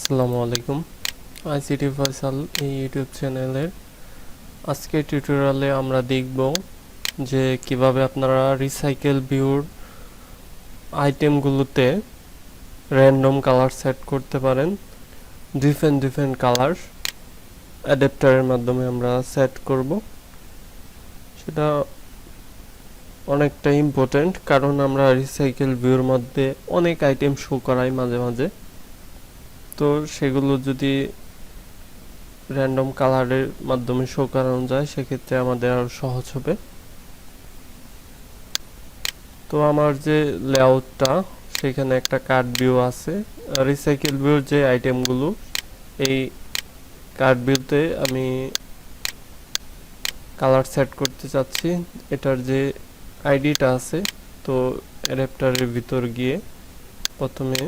আসসালামু আলাইকুম। আইসিটি ফয়সাল এই ইউটিউব চ্যানেলের আজকের টিউটোরিয়ালে আমরা দেখব যে কিভাবে আপনারা রিসাইকেল ভিউর আইটেমগুলোতে র্যান্ডম কালার সেট করতে পারেন। ডিফারেন্ট কালার অ্যাডাপ্টারের মাধ্যমে আমরা সেট করব। সেটা অনেকটা ইম্পর্টেন্ট, কারণ আমরা রিসাইকেল ভিউর মধ্যে অনেক আইটেম শো করাই মাঝে মাঝে। তো সেগুলো যদি র্যান্ডম কালারের মাধ্যমে শো করানো যায় সেক্ষেত্রে আমাদের আরো সহজ হবে। তো আমার যে লেআউটটা, সেখানে একটা কার্ড ভিউ আছে। রিসাইকেল ভিউর যে আইটেমগুলো, এই কার্ড ভিউতে আমি কালার সেট করতে চাচ্ছি। এটার যে আইডিটা আছে, তো অ্যাডাপ্টারের ভিতর গিয়ে প্রথমে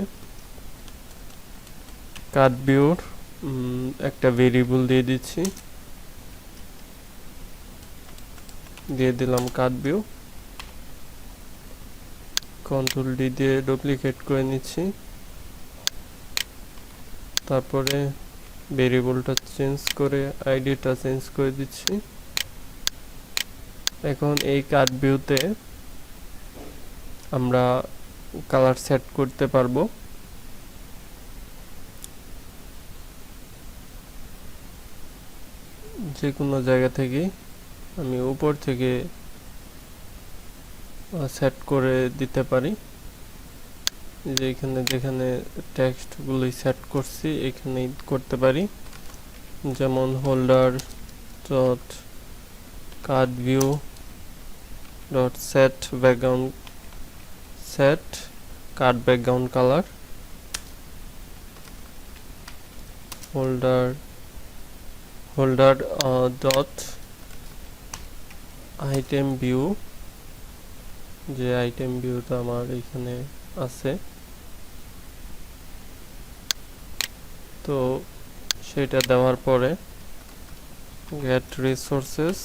কার্ড ভিউর একটা ভেরিয়েবল দিয়ে দিচ্ছি, দিয়ে দিলাম কার্ড ভিউ। কন্ট্রোল ডি দিয়ে ডুপ্লিকেট করে নিচ্ছি, তারপরে ভেরিয়েবলটা চেঞ্জ করে আইডিটা চেঞ্জ করে দিচ্ছি। এখন এই কার্ড ভিউতে আমরা কালার সেট করতে পারবো। যে কোনো জায়গা থেকে আমি উপর থেকে সেট করে দিতে পারি। যেখানে টেক্সটগুলোই সেট করছি এখানেই করতে পারি, যেমন holder dot card view dot set background set card background colour holder dot item view, যে আইটেম ভিউটা আমার এখানে আছে, তো সেটা দেওয়ার পরে get resources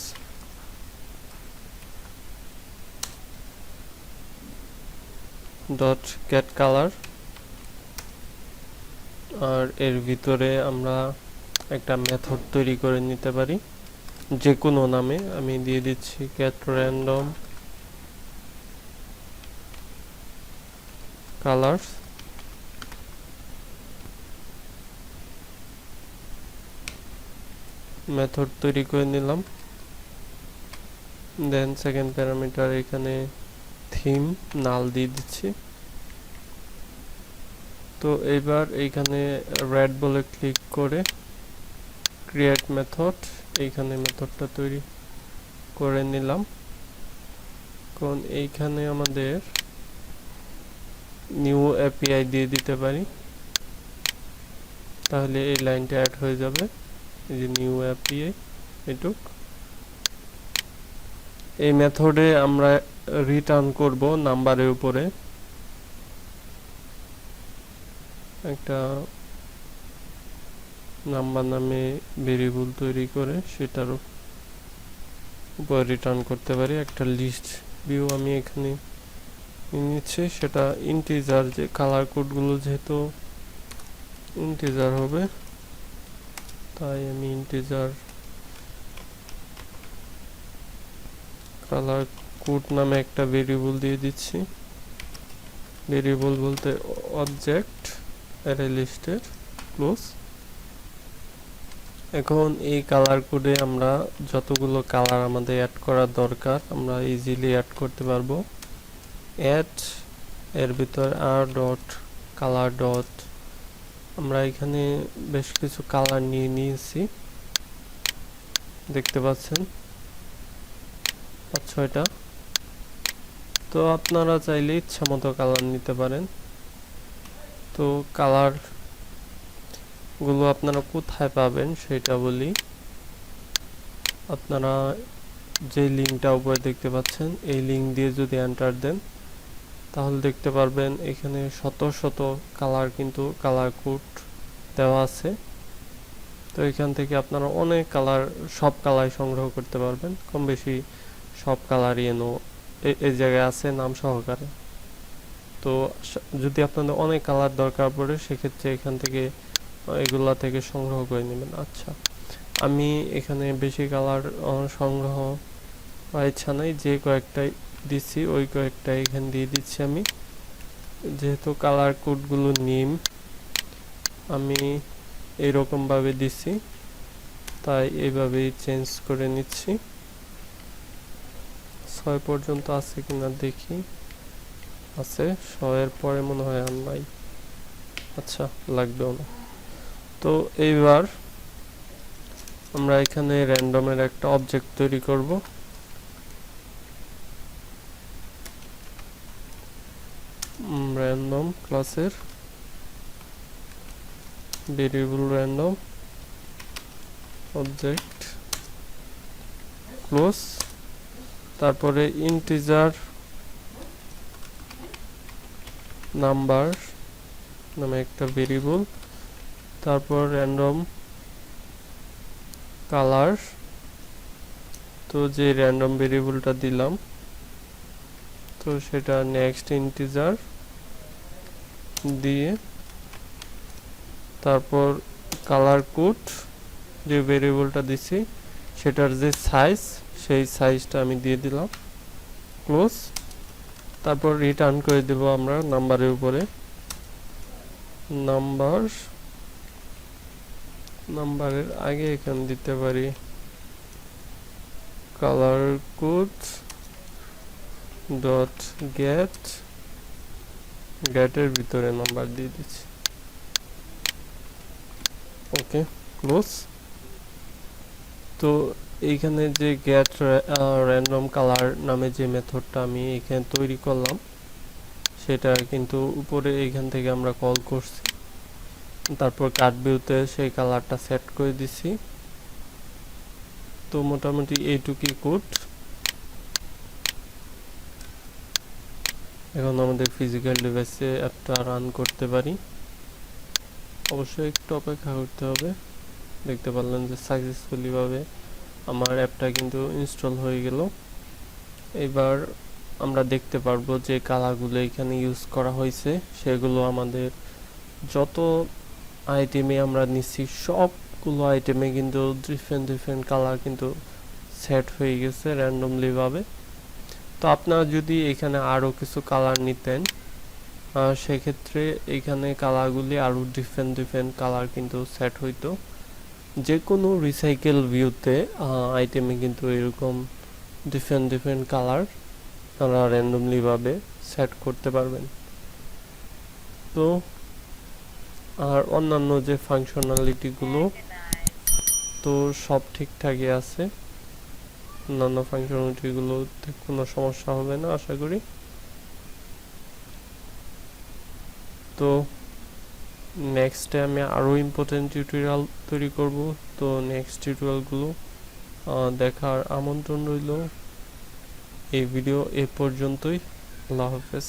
dot get colour, আর এর ভিতরে আমরা একটা মেথড তৈরি করে নিতে পারি যে কোনো নামে। আমি দিয়ে দিচ্ছি গেট র্যান্ডম কালার্স। মেথড তৈরি করে নিলাম। দেন সেকেন্ড প্যারামিটার এখানে থিম নাল দিয়ে দিচ্ছি। তো এবার এইখানে রেড বলে ক্লিক করে ক্রিয়েট মেথড, এইখানে মেথডটা তৈরি করে নিলাম। কারণ এইখানে আমাদের নিউ এপিআই দিয়ে দিতে পারি, তাহলে এই লাইনটা অ্যাড হয়ে যাবে। এই যে নিউ এপিআই, এটুক। এই মেথডে আমরা রিটার্ন করব নাম্বারের উপরে একটা নাম্বার নামে ভেরিয়েবল তৈরি করে সেটার উপর রিটার্ন করতে পারি। একটা লিস্ট ভিউ আমি এখানে নিচ্ছি, সেটা ইন্টিজার, যে কালার কোডগুলো যেহেতু ইন্টিজার হবে তাই আমি ইন্টিজার কালার কোড নামে একটা ভেরিয়েবল দিয়ে দিচ্ছি। ভেরিয়েবল বলতে অবজেক্ট অ্যারে লিস্টের ক্লোজ। এখন এই কালার কোডে আমরা যতগুলো কালার আমাদের অ্যাড করার দরকার আমরা ইজিলি অ্যাড করতে পারবো। অ্যাড এর ভিতর আর ডট কালার ডট, আমরা এখানে বেশ কিছু কালার নিয়ে নিয়েছি, দেখতে পাচ্ছেন 5-6টা। তো আপনারা চাইলে ইচ্ছা মতো কালার নিতে পারেন। তো কালার গুলো আপনারা কোথায় পাবেন সেটা বলি। আপনারা যে লিঙ্কটা উপরে দেখতে পাচ্ছেন এই লিঙ্ক দিয়ে যদি এন্টার দেন তাহলে দেখতে পারবেন এখানে শত কালার, কিন্তু কালার কোড দেওয়া আছে। তো এখান থেকে আপনারা অনেক কালার, সব কালার সংগ্রহ করতে পারবেন। কম বেশি সব কালারই এই জায়গায় আছে নাম সহকারে। তো যদি আপনাদের অনেক কালার দরকার পড়ে সেক্ষেত্রে এখান থেকে এগুলা থেকে সংগ্রহ করে নেবেন। আচ্ছা, আমি এখানে বেশি কালার সংগ্রহ ইচ্ছা নাই, যে কয়েকটাই দিচ্ছি ওই কয়েকটাই এখানে দিয়ে দিচ্ছি আমি। যেহেতু কালার কোডগুলো নিম আমি এইরকম ভাবে দিচ্ছি, তাই এইভাবেই চেঞ্জ করে নিচ্ছি। 6 পর্যন্ত আছে কিনা দেখি, আছে। 6 এর পরে মনে হয় আর নাই। আচ্ছা, লাগবেও না। তো এইবার আমরা এখানে র্যান্ডমের একটা অবজেক্ট তৈরি করব। র্যান্ডম ক্লাসের ভেরিয়েবল র্যান্ডম অবজেক্ট ক্লোজ, তারপরে ইন্টিজার নাম্বার নামে একটা ভেরিয়েবল, তারপর র্যান্ডম কালার। তো যে র্যান্ডম ভেরিয়েবলটা দিলাম তো সেটা নেক্সট ইন্টিজার দিয়ে, তারপর কালার কোড যে ভেরিয়েবলটা দিছি সেটার যে সাইজ সেই সাইজটা আমি দিয়ে দিলাম, ক্লোজ। তারপর রিটার্ন করে দেব আমরা নাম্বারের উপরে, নাম্বারের আগে এখানে দিতে পারি কালার কোড ডট গেটের ভিতরে নাম্বার দিয়ে দিচ্ছি, ওকে, ক্লোজ। তো এইখানে যে গেট র্যান্ডম কালার নামে যে মেথডটা আমি এখানে তৈরি করলাম সেটা কিন্তু উপরে এইখান থেকে আমরা কল করছি, তারপর কার্ডভিউতে সেই কালারটা সেট করে দিছি। তো মোটামুটি এইটুকুই কোড। এখন আমাদের ফিজিক্যাল ডিভাইসে অ্যাপটা রান করতে পারি। অবশ্যই একটু অপেক্ষা করতে হবে। দেখতে পারলেন যে সাকসেসফুলি ভাবে আমার অ্যাপটা কিন্তু ইনস্টল হয়ে গেল। এবার আমরা দেখতে পারবো যে কালারগুলো এখানে ইউজ করা হয়েছে সেগুলো আমাদের যত আইটেমে আমরা নিচ্ছি সবগুলো আইটেমে কিন্তু ডিফারেন্ট কালার কিন্তু সেট হয়ে গেছে র্যান্ডমলি ভাবে। তো আপনারা যদি এখানে আরও কিছু কালার নিতেন সেক্ষেত্রে এখানে কালারগুলি আরও ডিফারেন্ট কালার কিন্তু সেট হইতো। যে কোনো রিসাইকেল ভিউতে আইটেমে কিন্তু এরকম ডিফারেন্ট কালার আপনারা র্যান্ডমলি ভাবে সেট করতে পারবেন। তো আর অন্যান্য যে ফাংশনালিটিগুলো তো সব ঠিকঠাকই আছে, অন্যান্য ফাংশনালিটিগুলোতে কোনো সমস্যা হবে না আশা করি। তো নেক্সটে আমি আরও ইম্পর্টেন্ট টিউটোরিয়াল তৈরি করব। তো নেক্সট টিউটোরিয়ালগুলো দেখার আমন্ত্রণ রইল। এই ভিডিও এ পর্যন্তই। আল্লাহ হাফেজ।